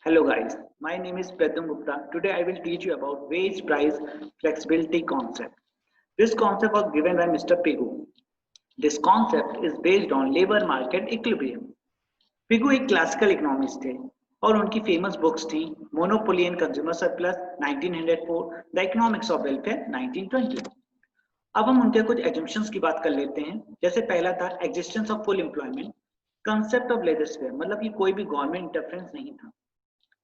Hello guys, my name is Pradyum Gupta. Today I will teach you about wage price flexibility concept. This concept was given by Mr. Pigou. This concept is based on labor market equilibrium. Pigou एक classical economist थे और उनकी famous books थी monopoly and consumer surplus 1904, the economics of welfare 1920। अब हम उनके कुछ assumptions की बात कर लेते हैं। जैसे पहला था existence of full employment, concept of laissez faire, मतलब कि कोई भी गवर्नमेंट इंटरफेरेंस नहीं था।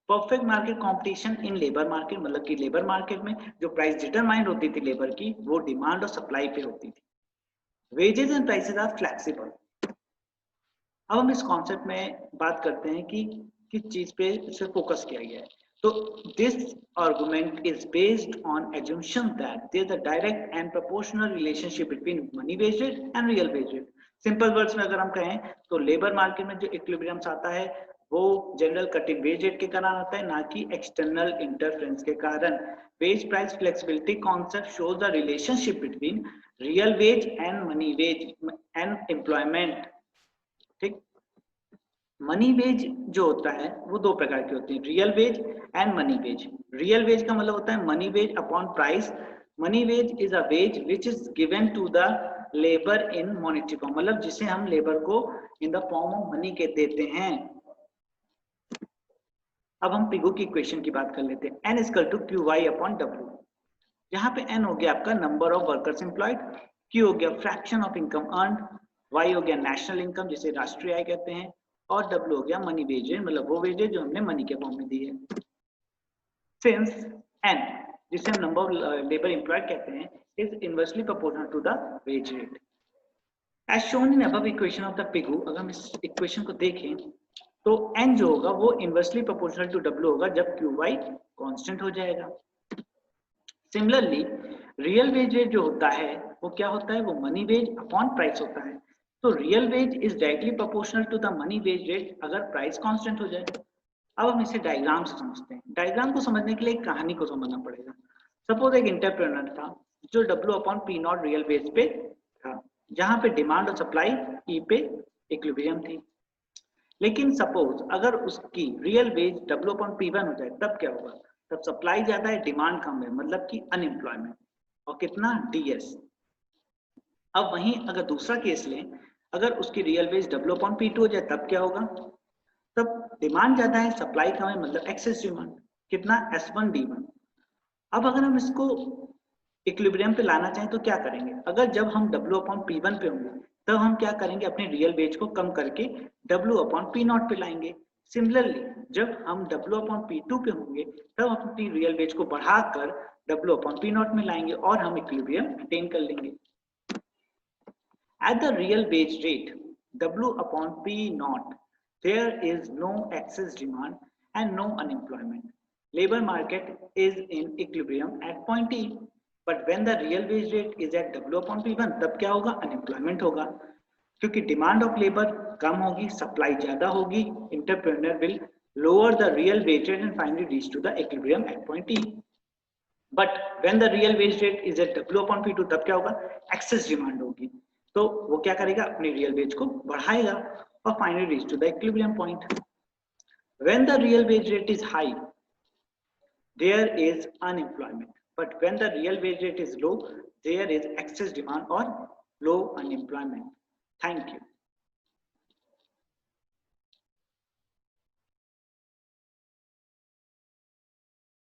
Perfect market competition in labour market, मतलब कि लेबर मार्केट में जो प्राइस डिटरमाइंड होती थी लेबर की, वो डिमांड और सप्लाई पे होती थी। Wages and prices are flexible. अब हम इस कॉन्सेप्ट में बात करते हैं कि किस चीज पे इसे फोकस किया गया है। तो this argument is based on assumption that there is a direct and proportional relationship between money wage rate and real wage rate। Simple words में अगर हम कहें तो लेबर मार्केट में जो इक्विलिब्रियम आता है वो जनरल कटिंग वेज रेट के कारण आता है, ना कि एक्सटर्नल इंटरफेरेंस के कारण। Wage price flexibility concept shows the relationship between real wage and money wage and employment. ठीक, मनी वेज जो होता है वो दो प्रकार की होती है, real wage and money wage. Real wage का मतलब होता है money wage upon price. Money wage is a wage which is given to the labour in monetary form, मतलब जिसे हम लेबर को in the form of money के देते हैं। अब हम पिगू की इक्वेशन की बात कर लेते हैं। N equal to Q Y upon W. यहाँ पे एन हो गया आपका number of workers employed, Q हो गया fraction of income earn, Y हो गया नेशनल इनकम जिसे राष्ट्रीय आय कहते हैं, और डब्ल्यू हो गया मनी वेजेज, मतलब वो वेजेज जो हमने मनी के फॉर्म में दी है। सिंस एन, जिसे हम नंबर ऑफ लेबर एम्प्लॉयड कहते हैं, is inversely proportional to the wage rate as shown in above equation of the Pigou. अगर हम इस इक्वेशन को देखें तो एन जो होगा वो इनवर्सली प्रोपोर्शनल टू डब्ल्यू होगा जब क्यू वाई कांस्टेंट हो जाएगा। सिमिलरली रियल वेज रेट जो होता है वो क्या होता है, वो मनी वेज अपॉन प्राइस होता है। तो real wage is directly proportional to the money wage rate अगर प्राइस कांस्टेंट हो जाए। अब हम इसे डायग्राम से समझते हैं। डायग्राम को समझने के लिए एक कहानी को समझना पड़ेगा। सपोज एक एंटरप्रेन्योर था जो W upon P not real veg पे था, जहां पे डिमांड और सप्लाई ई पे इक्विलिब्रियम थी। लेकिन सपोज अगर उसकी real wage W upon P one हो जाए तब क्या होगा, तब सप्लाई ज्यादा है डिमांड कम है, मतलब कि अनएम्प्लॉयमेंट, और कितना डीएस। अब वहीं अगर दूसरा केस लें, अगर उसकी real wage W upon P two हो जाए तब क्या होगा, तब डिमांड ज्यादा है सप्लाई कम है, मतलब एक्सेस डिमांड, कितना S1 D1। अब अगर हम इसको इक्विलिब्रियम पे लाना चाहें तो क्या करेंगे, अगर जब हम डब्ल्यू अपॉन पी वन पे होंगे तब हम क्या करेंगे, अपने रियल वेज को कम करके डब्ल्यू अपॉन पी नॉट पे लाएंगे। सिमिलरली जब हम डब्ल्यू अपॉन पी टू पे होंगे तब अपनी रियल वेज को बढ़ाकर डब्ल्यू अपॉन पी नॉट में लाएंगे और हम इक्विलिब्रियम अटेन कर लेंगे। At the real wage rate W upon P naught, there is no excess demand and no unemployment. Labor market is in equilibrium at point E. But when the real wage rate is at W upon P1, तब क्या होगा, unemployment होगा, क्योंकि demand of labour कम होगी, supply ज्यादा होगी। Entrepreneur will lower the real wage rate and finally reach to the equilibrium at point E. But when the real wage rate is at W upon P2, तब क्या होगा, excess demand होगी, तो वो क्या करेगा, अपने रियल वेज को बढ़ाएगा और finally reach to the equilibrium point. When the real wage rate is high there is unemployment, but when the real wage rate is low there is excess demand और लो अनएम्प्लॉयमेंट। Thank you.